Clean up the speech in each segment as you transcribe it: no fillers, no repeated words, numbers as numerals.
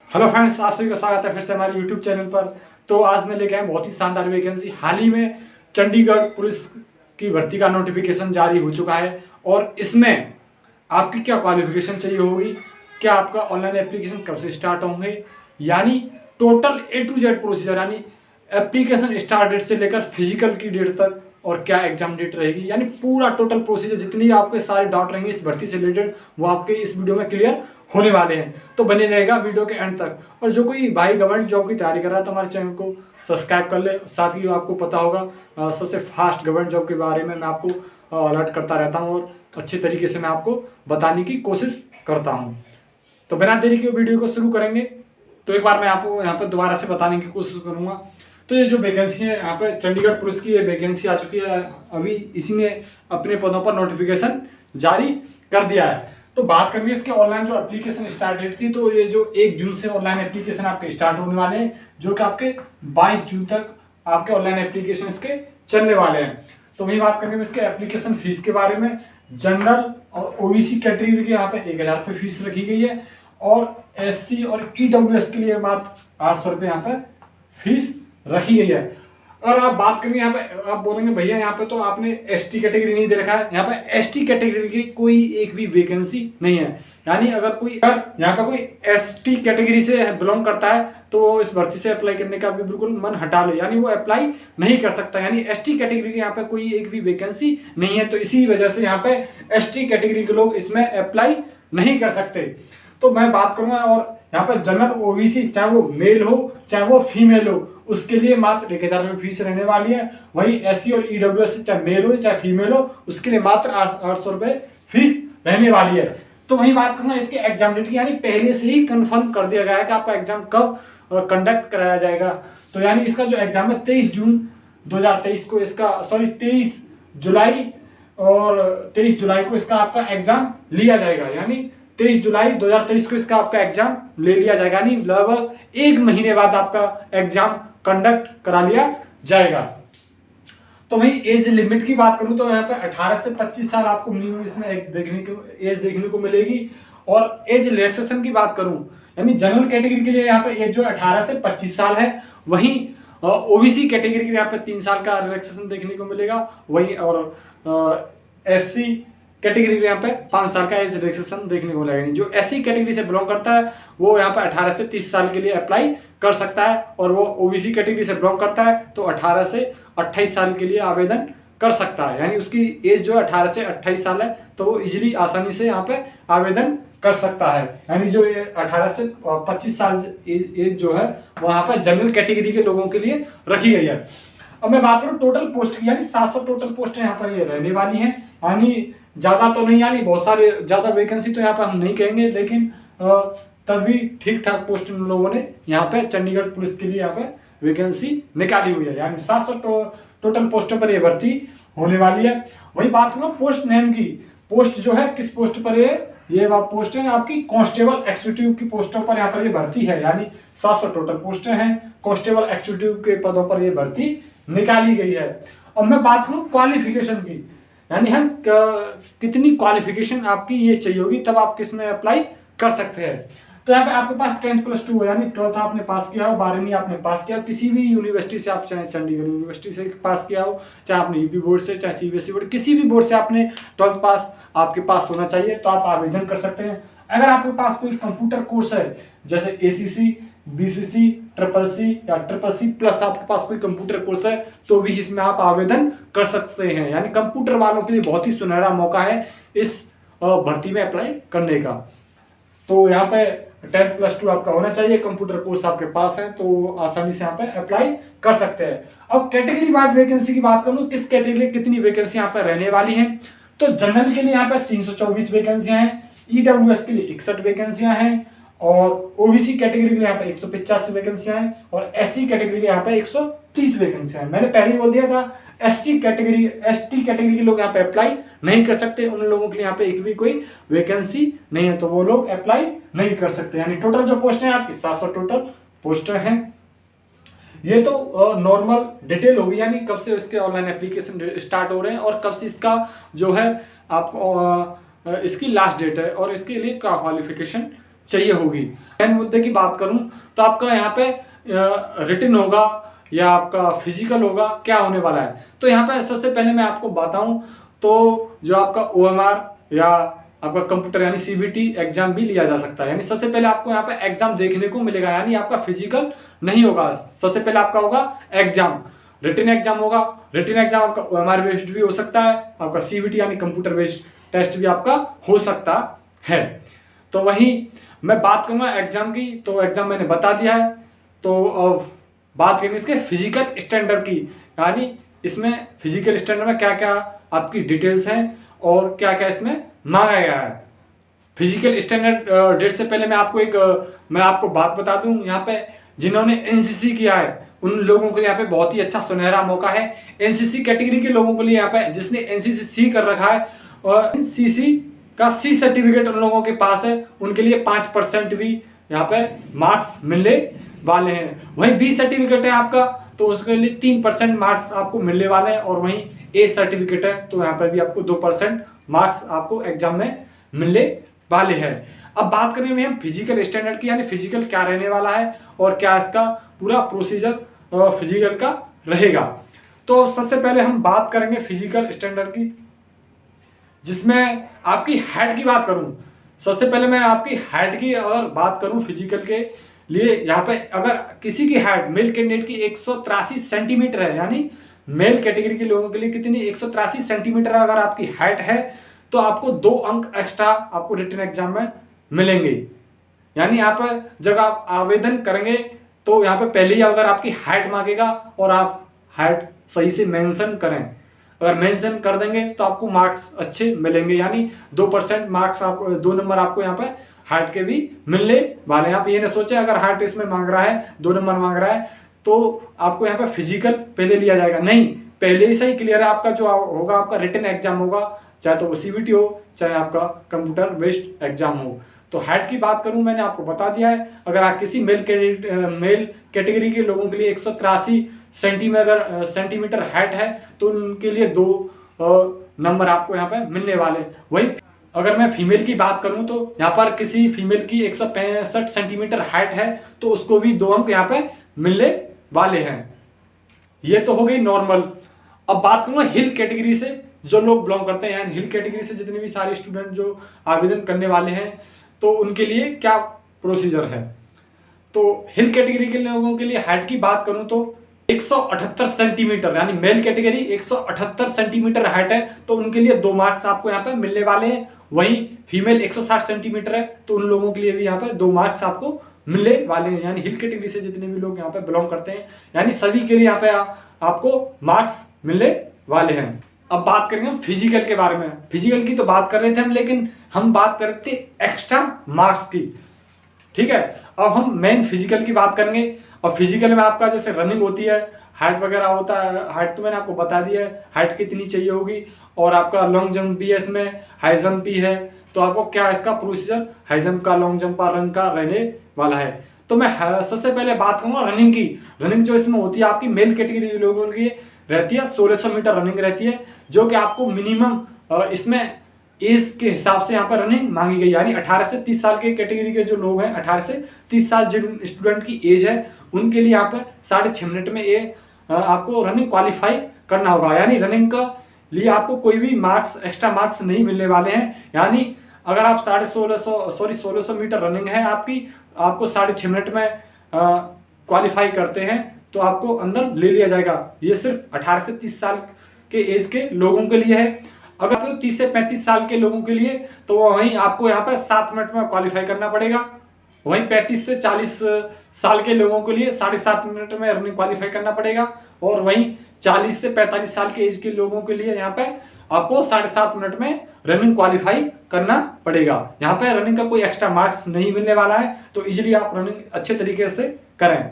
Hello friends, आप सभी का स्वागत है फिर से हमारे यूट्यूब चैनल पर। तो आज मैं लेके आया बहुत ही शानदार वैकेंसी। हाल ही में चंडीगढ़ पुलिस की भर्ती का नोटिफिकेशन जारी हो चुका है और इसमें आपकी क्या क्वालिफिकेशन चाहिए होगी, क्या आपका ऑनलाइन एप्लीकेशन कब से स्टार्ट होंगे, यानी total A to Z procedure, यानी एप्लीकेशन स्टार्ट डेट से लेकर फिजिकल की डेट तक, और क्या एग्जाम डेट रहेगी, यानी पूरा टोटल प्रोसीजर जितनी आपके सारे डाउट रहेंगे इस भर्ती से रिलेटेड वो आपके इस वीडियो में क्लियर होने वाले हैं। तो बने रहेगा वीडियो के एंड तक। और जो कोई भाई गवर्नमेंट जॉब की तैयारी कर रहा है तो हमारे चैनल को सब्सक्राइब कर ले। साथ ही आपको पता होगा सबसे फास्ट गवर्नमेंट जॉब के बारे में मैं आपको अलर्ट करता रहता हूँ और अच्छे तरीके से मैं आपको बताने की कोशिश करता हूँ। तो बिना देरी के वीडियो को शुरू करेंगे। तो एक बार मैं आपको यहाँ पर दोबारा से बताने की कोशिश करूँगा। तो ये जो वैकेंसी है यहाँ पे चंडीगढ़ पुलिस की ये वैकेंसी आ चुकी है। अभी इसी ने अपने पदों पर नोटिफिकेशन जारी कर दिया है। तो बात करेंगे इसके ऑनलाइन जो एप्लीकेशन स्टार्ट डेट की। तो ये जो 1 जून से ऑनलाइन एप्लीकेशन आपके स्टार्ट होने वाले हैं, जो कि आपके 22 जून तक आपके ऑनलाइन एप्लीकेशन इसके चलने वाले हैं। तो वही बात करेंगे इसके एप्लीकेशन फीस के बारे में। जनरल और ओबीसी कैटेगरी के यहाँ पे 1000 रुपये फीस रखी गई है और एससी और ईडब्ल्यूएस के लिए मात्र 800 रुपये यहाँ पे फीस रखी गई है। और आप बात करेंगे यहाँ पे, आप बोलेंगे भैया यहाँ पे तो आपने एसटी कैटेगरी नहीं दे रखा है। यहाँ पे एसटी कैटेगरी की कोई एक भी वैकेंसी नहीं है। यानी अगर यहाँ पे कोई एसटी कैटेगरी से बिलोंग करता है तो वो इस भर्ती से अप्लाई करने का भी बिल्कुल मन हटा ले, यानी वो अप्लाई नहीं कर सकता। यानी एसटी कैटेगरी की यहाँ पे कोई एक भी वैकेंसी नहीं है। तो इसी वजह से यहाँ पे एसटी कैटेगरी के लोग इसमें अप्लाई नहीं कर सकते। तो मैं बात करूंगा। और यहाँ पर जनरल ओबीसी, चाहे वो मेल हो चाहे वो फीमेल हो, उसके लिए मात्र 1000 रुपये फीस रहने वाली है। वही एससी और ईडब्ल्यूएस चाहे मेल हो चाहे फीमेल हो, उसके लिए मात्र 800 रुपये फीस रहने वाली है। तो वही बात करना इसके एग्जाम डेट की, यानी पहले से ही कंफर्म कर दिया गया है कि आपका एग्जाम कब कंडक्ट कराया जाएगा। तो यानी इसका जो एग्जाम है 23 जून 2023 को इसका 23 जुलाई और 23 जुलाई को इसका आपका एग्जाम लिया जाएगा। यानी 23 जुलाई 2023 को इसका आपका एग्जाम ले लिया जाएगा। यानी लगभग 1 महीने बाद आपका एग्जाम कंडक्ट करा लिया जाएगा। तो वही एज लिमिट की बात करूं तो यहाँ पे 18 से 25 साल आपको मिनिमम इसमें एज देखने को मिलेगी। और एज रिलैक्सेशन की बात करूं, यानी जनरल कैटेगरी के लिए यहाँ पे एज जो 18 से 25 साल है। वहीं ओबीसी कैटेगरी के लिए यहाँ पे 3 साल का रिलैक्सेशन देखने को मिलेगा। वही और एससी कैटेगरी के यहाँ पे 5 साल का एज रिलैक्सेशन देखने को मिलेगा। जो एससी कैटेगरी से बिलोंग करता है वो यहाँ पे 18 से 30 साल के लिए अप्लाई कर सकता है। और वो ओबीसी कैटेगरी से बिलोंग करता है तो 18 से 28 साल के लिए आवेदन कर सकता है। यानी उसकी एज जो है 18 से 28 साल है, तो वो इजीली आसानी से यहाँ पे आवेदन कर सकता है। यानी जो 18 से 25 साल एज जो है वो यहाँ पे जनरल कैटेगरी के लोगों के लिए रखी गई है। अब मैं बात करूँ टोटल पोस्ट की, यानी 700 टोटल पोस्ट यहाँ पर ये रहने वाली हैं। यानी ज़्यादा तो नहीं, यानी बहुत सारे ज़्यादा वैकेंसी तो यहाँ पर हम नहीं कहेंगे, लेकिन तब भी ठीक ठाक पोस्ट इन लोगों ने यहाँ पे चंडीगढ़ पुलिस के लिए यहाँ पे वैकेंसी निकाली हुई है। यानी 700 टोटल पोस्टों पर ये भर्ती होने वाली है। वही बात करो पोस्ट नेम की, पोस्ट जो है किस पोस्ट पर ये पोस्ट है आपकी कांस्टेबल एक्जीक्यूटिव की पोस्टों पर यहाँ पर ये भर्ती है। यानी 700 टोटल पोस्टें हैं, कांस्टेबल एक्जीक्यूटिव के पदों पर ये भर्ती निकाली गई है। अब मैं बात करूँ क्वालिफिकेशन की, यानी हम कितनी क्वालिफिकेशन आपकी ये चाहिए होगी तब आप किस में अप्लाई कर सकते हैं। तो यहाँ पे आपके पास 10+2 यानी 12th आपने पास किया हो, 12वीं आपने पास किया हो किसी भी यूनिवर्सिटी से, आप चाहे चंडीगढ़ यूनिवर्सिटी से पास किया हो, चाहे आपने यूपी बोर्ड से, चाहे सीबीएसई बोर्ड, किसी भी बोर्ड से आपने 12th पास आपके पास होना चाहिए तो आप आवेदन कर सकते हैं। अगर आपके पास कोई कंप्यूटर कोर्स है जैसे एसीसी, बीसीसी, ट्रिपल या ट्रिपल+, आपके पास कोई कंप्यूटर कोर्स है तो भी इसमें आप आवेदन कर सकते हैं। यानी कंप्यूटर वालों के लिए बहुत ही सुनहरा मौका है इस भर्ती में अप्लाई करने का। तो यहाँ पे 10+2 आपका होना चाहिए, कंप्यूटर कोर्स आपके पास है तो आसानी से यहाँ पे अप्लाई कर सकते हैं। अब कैटेगरी वाइज वैकेंसी की बात करूँ, किस कैटेगरी कितनी वैकेंसी यहाँ पे रहने वाली है। तो जनरल के लिए यहाँ पे 324 वैकेंसियां हैं, ईडब्ल्यूएस के लिए 61 वैकेंसियां हैं, और ओबीसी कैटेगरी के लिए यहाँ पे 185 वैकेंसियां हैं, और एससी कैटेगरी के लिए यहाँ पे 130 वैकेंसियां हैं। मैंने पहले ही बोल दिया था एसटी कैटेगरी के लोग यहाँ पे अप्लाई नहीं कर सकते, उन लोगों के लिए यहाँ पे एक भी कोई वैकेंसी नहीं है तो वो लोग अप्लाई नहीं कर सकते। यानी टोटल जो पोस्ट है आपकी 700 टोटल पोस्टर हैं। ये तो नॉर्मल डिटेल होगी, यानी कब से इसके ऑनलाइन एप्लीकेशन स्टार्ट हो रहे हैं और कब से इसका जो है आपको इसकी लास्ट डेट है और इसके लिए क्या क्वालिफिकेशन चाहिए होगी। मेन मुद्दे की बात करूं तो आपका यहाँ पे रिटन होगा या आपका फिजिकल होगा, क्या होने वाला है। तो यहाँ पे सबसे पहले मैं आपको बताऊं तो जो आपका OMR या आपका कंप्यूटर यानी CBT एग्जाम भी लिया जा सकता है। यानी सबसे पहले आपको यहाँ पे एग्जाम देखने को मिलेगा, यानी आपका फिजिकल नहीं होगा। सबसे पहले आपका होगा एग्जाम, रिटन एग्जाम होगा। रिटन एग्जाम आपका OMR बेस्ड भी हो सकता है, आपका CBT यानी कंप्यूटर बेस्ड टेस्ट भी आपका हो सकता है। तो वहीं मैं बात करूंगा एग्जाम की, तो एग्जाम मैंने बता दिया है। तो अब बात करेंगे इसके फिजिकल स्टैंडर्ड की, यानी इसमें फिजिकल स्टैंडर्ड में क्या क्या आपकी डिटेल्स हैं और क्या क्या इसमें मांगा गया है। फिजिकल स्टैंडर्ड डेट से पहले मैं आपको बात बता दूं, यहाँ पे जिन्होंने NCC किया है उन लोगों के लिए यहाँ पे बहुत ही अच्छा सुनहरा मौका है। NCC कैटेगरी के लोगों के लिए यहाँ पे जिसने NCC कर रखा है और NCC का C सर्टिफिकेट उन लोगों के पास है, उनके लिए 5% भी यहाँ पे मार्क्स मिलने वाले हैं। वहीं B सर्टिफिकेट है आपका तो उसके लिए 3% मार्क्स आपको मिलने वाले हैं, और वहीं A सर्टिफिकेट है तो यहाँ पर भी आपको 2% मार्क्स आपको एग्जाम में मिलने वाले हैं। अब बात करेंगे हम फिजिकल स्टैंडर्ड की, यानी फिजिकल क्या रहने वाला है और क्या इसका पूरा प्रोसीजर फिजिकल का रहेगा। तो सबसे पहले हम बात करेंगे फिजिकल स्टैंडर्ड की, जिसमें आपकी हाइट की बात करूं। सबसे पहले मैं आपकी हाइट की अगर बात करूं फिजिकल के लिए, यहाँ पे अगर किसी की हाइट मेल कैंडिडेट की 183 सेंटीमीटर है, यानी मेल कैटेगरी के लोगों के लिए कितनी 183 सेंटीमीटर अगर आपकी हाइट है तो आपको 2 अंक एक्स्ट्रा आपको रिटन एग्जाम में मिलेंगे। यानी आप जब आप आवेदन करेंगे तो यहाँ पे पहले ही अगर आपकी हाइट मांगेगा और आप हाइट सही से मेंशन करें, अगर मेंशन कर देंगे तो आपको मार्क्स अच्छे मिलेंगे, यानी 2% मार्क्स आपको 2 नंबर आपको यहाँ पे हाइट के भी मिलने वाले हैं। आप ये ना सोचे अगर हाइट इसमें मांग रहा है 2 नंबर मांग रहा है तो आपको यहाँ पे फिजिकल पहले लिया जाएगा, नहीं, पहले ही सही क्लियर है। आपका जो होगा आपका रिटन एग्जाम होगा, चाहे तो वो CBT हो चाहे आपका कंप्यूटर बेस्ड एग्जाम हो। तो हाइट की बात करूं मैंने आपको बता दिया है, अगर आप किसी मेल कैटेगरी के लोगों के लिए 183 सेंटीमीटर हाइट है तो उनके लिए 2 नंबर आपको यहाँ पे मिलने वाले। वही अगर मैं फीमेल की बात करूं तो यहाँ पर किसी फीमेल की 165 सेंटीमीटर हाइट है तो उसको भी 2 अंक यहाँ पे मिलने वाले हैं। ये तो हो गई नॉर्मल। अब बात करूंगा हिल कैटेगरी से जो लोग बिलोंग करते हैं, हिल कैटेगरी से जितने भी सारे स्टूडेंट जो आवेदन करने वाले हैं तो उनके लिए क्या प्रोसीजर है। तो हिल कैटेगरी के लोगों के लिए हाइट की बात करूं तो 178 सेंटीमीटर, यानी मेल कैटेगरी 178 सेंटीमीटर हाइट है तो उनके लिए 2 मार्क्स आपको यहाँ पे मिलने वाले हैं। वहीं फीमेल 160 सेंटीमीटर है तो उन लोगों के लिए भी यहाँ पे 2 मार्क्स आपको मिलने वाले हैं। यानी हिल कैटेगरी से जितने भी लोग यहाँ पे बिलोंग करते हैं, यानी सभी के लिए यहाँ पे आपको मार्क्स मिलने वाले हैं। अब बात करेंगे फिजिकल के बारे में। फिजिकल की तो बात कर रहे थे हम, लेकिन हम बात कर रहे थे एक्स्ट्रा मार्क्स की, ठीक है। अब हम मेन फिजिकल की बात करेंगे। और फिजिकल में आपका जैसे रनिंग होती है, हाइट वगैरह होता है, हाइट तो मैंने आपको बता दिया है हाइट कितनी चाहिए होगी, और आपका लॉन्ग जंप भी है इसमें, हाई जंप भी है। तो आपको क्या इसका प्रोसीजर हाई जंप का, लॉन्ग जंप का, रन का रहने वाला है। तो मैं सबसे पहले बात करूंगा रनिंग की। रनिंग जो इसमें होती है आपकी मेल कैटेगरी के लोगों के लिए रहती है 1600 मीटर रनिंग रहती है, जो कि आपको मिनिमम इसमें एज के हिसाब से यहाँ पर रनिंग मांगी गई, यानी 18 से 30 साल के कैटेगरी के जो लोग हैं, 18 से 30 साल जिन स्टूडेंट की एज है उनके लिए यहाँ पर 6.5 मिनट में ये आपको रनिंग क्वालिफाई करना होगा। यानी रनिंग का लिए आपको कोई भी मार्क्स, एक्स्ट्रा मार्क्स नहीं मिलने वाले हैं। यानी अगर आप 1600 मीटर रनिंग है आपकी, आपको 6.5 मिनट में क्वालिफाई करते हैं तो आपको अंदर ले लिया जाएगा। ये सिर्फ 18 से 30 साल के एज के लोगों के लिए है। अगर तो 30 से 35 साल के लोगों के लिए तो वहीं आपको यहाँ पर 7 मिनट में क्वालिफाई करना पड़ेगा। वहीं 35 से 40 साल के लोगों के लिए 7.5 मिनट में रनिंग क्वालिफाई करना पड़ेगा, और वहीं 40 से 45 साल के एज के लोगों के लिए यहाँ पे आपको 7.5 मिनट में रनिंग क्वालिफाई करना पड़ेगा। यहाँ पे रनिंग का कोई एक्स्ट्रा मार्क्स नहीं मिलने वाला है, तो इजीली आप रनिंग अच्छे तरीके से करें।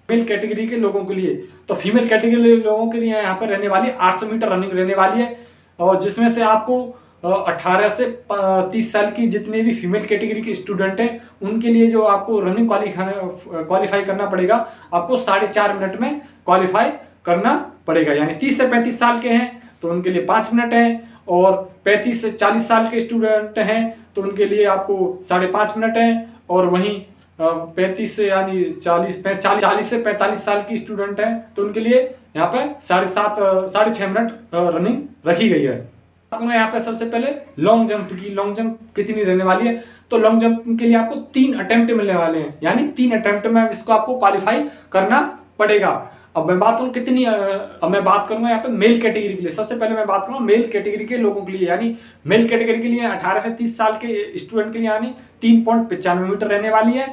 फीमेल कैटेगरी के लोगों के लिए, तो फीमेल कैटेगरी के लोगों के लिए यहाँ पर रहने वाली 800 मीटर रनिंग रहने वाली है, और जिसमें से आपको 18 से 30 साल की जितने भी फीमेल कैटेगरी के स्टूडेंट हैं उनके लिए जो आपको रनिंग क्वालिफाई करना पड़ेगा, आपको 4.5 मिनट में क्वालिफाई करना पड़ेगा। यानी 30 से 35 साल के हैं तो उनके लिए 5 मिनट हैं, और 35 से 40 साल के स्टूडेंट हैं तो उनके लिए आपको 5.5 मिनट हैं, और वहीं 35 से यानी 40 से 45 साल की स्टूडेंट हैं तो उनके लिए यहाँ पे 6.5 मिनट रनिंग रखी गई है। यहाँ पे सबसे पहले लॉन्ग जंप की लॉन्ग जंप कितनी रहने वाली है, तो लॉन्ग जंप के लिए आपको 3 अटेम्प्ट मिलने वाले हैं, यानी 3 अटेम्प्ट में इसको आपको क्वालिफाई करना पड़ेगा। अब मैं बात करूँ कितनी, अब मैं बात करूंगा यहाँ पे मेल कैटेगरी के लिए। सबसे पहले मैं बात करूँ मेल कैटेगरी के लोगों के लिए, यानी मेल कैटेगरी के लिए 18 से 30 साल के स्टूडेंट के लिए यानी 3.95 मीटर रहने वाली है।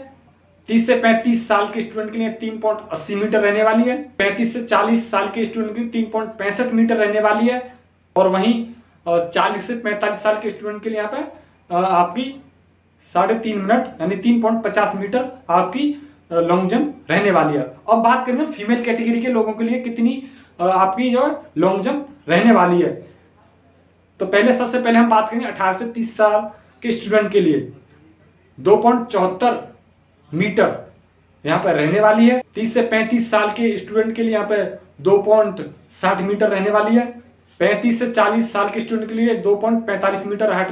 30 से 35 साल के स्टूडेंट के लिए 3.80 मीटर रहने वाली है। 35 से 40 साल के स्टूडेंट के लिए 3.65 मीटर रहने वाली है। और वहीं 40 से 45 साल के स्टूडेंट के लिए यहाँ पे आपकी 3.5 मिनट यानी 3.50 मीटर आपकी लॉन्ग जंप रहने वाली है। अब बात करें फीमेल कैटेगरी के लोगों के लिए कितनी आपकी जो लॉन्ग जंप रहने वाली है, तो सबसे पहले हम बात करेंगे 18 से 30 साल के स्टूडेंट के लिए 2.74 मीटर यहाँ पर रहने वाली है। 30 से 35 साल के स्टूडेंट के लिए यहाँ पे 2.60 मीटर रहने वाली है। 35 से 40 साल के स्टूडेंट के लिए 2.45 मीटर हाइट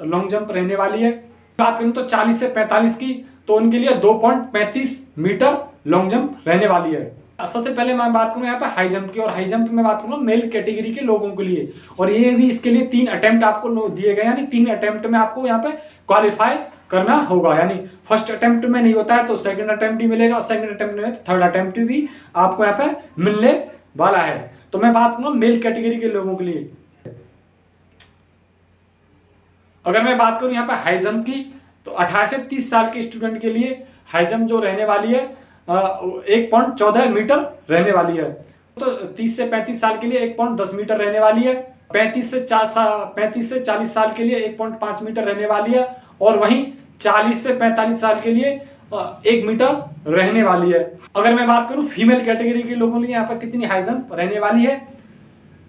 लॉन्ग जंप रहने वाली है। बात करूं तो 40 से 45 की, तो उनके लिए 2.35 मीटर लॉन्ग जंप रहने वाली है। सबसे पहले मैं बात करूं यहाँ पे हाई जंप की, और हाई जंप में बात करूं मेल कैटेगरी के लोगों के लिए, और ये भी इसके लिए 3 अटेम्प्ट आपको दिए गए, यानी 3 अटेम्प्ट में आपको यहाँ पे क्वालिफाई करना होगा। यानी फर्स्ट अटेम्प्ट में नहीं होता है तो सेकंड अटेम्प्ट भी मिलेगा, और सेकंड अटेम्प्ट में थर्ड अटेम्प्ट भी आपको यहाँ पे मिलने वाला है। तो मैं बात करूँ मेल कैटेगरी के लोगों के लिए, अगर मैं बात करूं यहाँ पे हाई जंप की, तो 18 से 30 साल के स्टूडेंट के लिए हाई जंप जो रहने वाली है 1.14 मीटर रहने वाली है। तो 30 से 35 साल के लिए 1.10 मीटर रहने वाली है। 35 से 40 साल के लिए 1.5 मीटर रहने वाली है। और वहीं 40 से 45 साल के लिए 1 मीटर रहने वाली है। अगर मैं बात करूं फीमेल कैटेगरी के लोगों के लिए यहाँ पर कितनी हाई जंप रहने वाली है,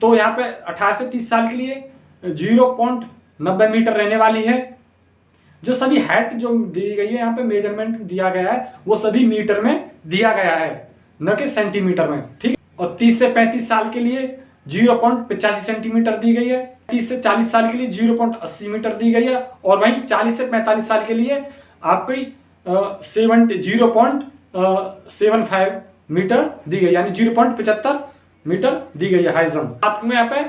तो यहाँ पे 18 से 30 साल के लिए 0.90 मीटर रहने वाली है। जो सभी हाइट जो दी गई है यहाँ पे मेजरमेंट दिया गया है वो सभी मीटर में दिया गया है, न कि सेंटीमीटर में, ठीक। और 30 से 35 साल के लिए 0.85 सेंटीमीटर दी गई है। 30 से 40 साल के लिए 0.80 मीटर दी गई है। और वहीं 40 से 45 साल के लिए आपकी 0.75 मीटर दी गई, यानी 0.75 मीटर दी गई है हाई जंप। बात में यहाँ पे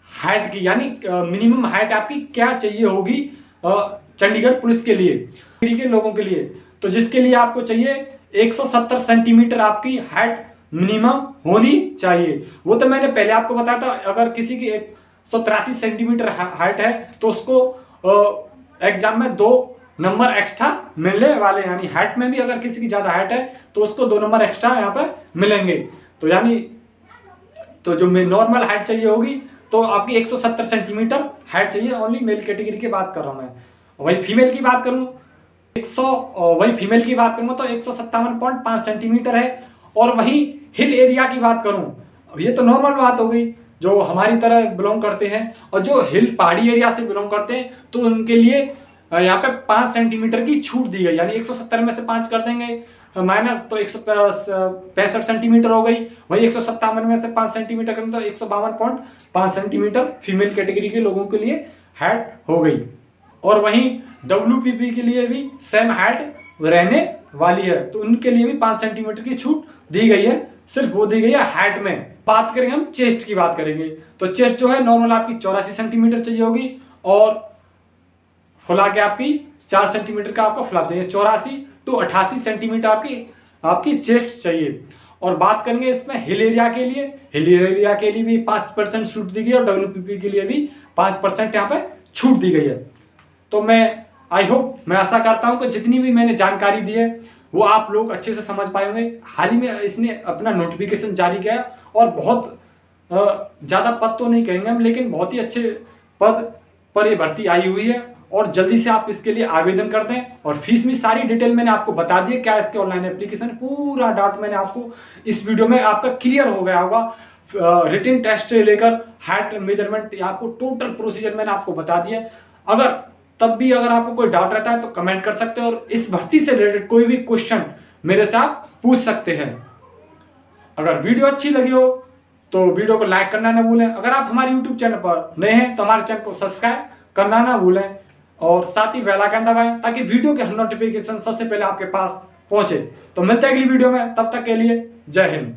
हाइट की, यानी मिनिमम हाइट आपकी क्या चाहिए होगी चंडीगढ़ पुलिस के लिए के लोगों के लिए, तो जिसके लिए आपको चाहिए 170 सेंटीमीटर आपकी हाइट मिनिमम होनी चाहिए। वो तो मैंने पहले आपको बताया था, अगर किसी की 183 सेंटीमीटर हाइट है तो उसको एग्जाम में 2 नंबर एक्स्ट्रा मिलने वाले, यानी हाइट में भी अगर किसी की ज्यादा हाइट है तो उसको 2 नंबर एक्स्ट्रा यहाँ पर मिलेंगे। तो यानी तो जो नॉर्मल हाइट चाहिए होगी तो आपकी 170 सेंटीमीटर हाइट चाहिए। ओनली मेल कैटेगरी की बात कर रहा हूँ मैं। वही फीमेल की बात करूँ तो 157.5 सेंटीमीटर है। और वहीं हिल एरिया की बात करूँ, अब ये तो नॉर्मल बात हो गई जो हमारी तरह बिलोंग करते हैं, और जो हिल पहाड़ी एरिया से बिलोंग करते हैं तो उनके लिए यहाँ पे 5 सेंटीमीटर की छूट दी गई, यानी 170 में से 5 कर देंगे माइनस तो 165 सेंटीमीटर हो गई। वही 157 में से 5 सेंटीमीटर करें तो 152.5 सेंटीमीटर फीमेल कैटेगरी के लोगों के लिए हाइट हो गई। और वहीं WPP के लिए भी सेम हाइट रहने वाली है, तो उनके लिए भी 5 सेंटीमीटर की छूट दी गई है, सिर्फ वो दी गई है हाइट में। बात करेंगे हम चेस्ट की बात करेंगे, तो चेस्ट जो है नॉर्मल आपकी 84 सेंटीमीटर चाहिए होगी, और फुला के आपकी 4 सेंटीमीटर का आपको फ्लैप चाहिए। 84 to 88 सेंटीमीटर आपकी चेस्ट चाहिए। और बात करेंगे इसमें हिल एरिया के लिए भी 5% छूट दी गई है, और WPP के लिए भी 5% यहाँ पे छूट दी गई है। तो मैं मैं आशा करता हूँ कि जितनी भी मैंने जानकारी दी है वो आप लोग अच्छे से समझ पाए होंगे। हाल ही में इसने अपना नोटिफिकेशन जारी किया, और बहुत ज़्यादा पद तो नहीं कहेंगे हम, लेकिन बहुत ही अच्छे पद पर ये भर्ती आई हुई है। और जल्दी से आप इसके लिए आवेदन कर दें। और फीस में सारी डिटेल मैंने आपको बता दी है, क्या इसके ऑनलाइन एप्लीकेशन पूरा डाउट मैंने आपको इस वीडियो में आपका क्लियर हो गया होगा। रिटन टेस्ट से लेकर हाइट मेजरमेंट आपको टोटल प्रोसीजर मैंने आपको बता दिया। तब भी अगर आपको कोई डाउट रहता है तो कमेंट कर सकते हैं, और इस भर्ती से रिलेटेड कोई भी क्वेश्चन मेरे से आप पूछ सकते हैं। अगर वीडियो अच्छी लगी हो तो वीडियो को लाइक करना ना भूलें। अगर आप हमारे यूट्यूब चैनल पर नए हैं तो हमारे चैनल को सब्सक्राइब करना ना भूलें। और साथ ही बेल आइकन दबाएं ताकि वीडियो के हर नोटिफिकेशन सबसे पहले आपके पास पहुंचे। तो मिलते हैं अगली वीडियो में, तब तक के लिए जय हिंद।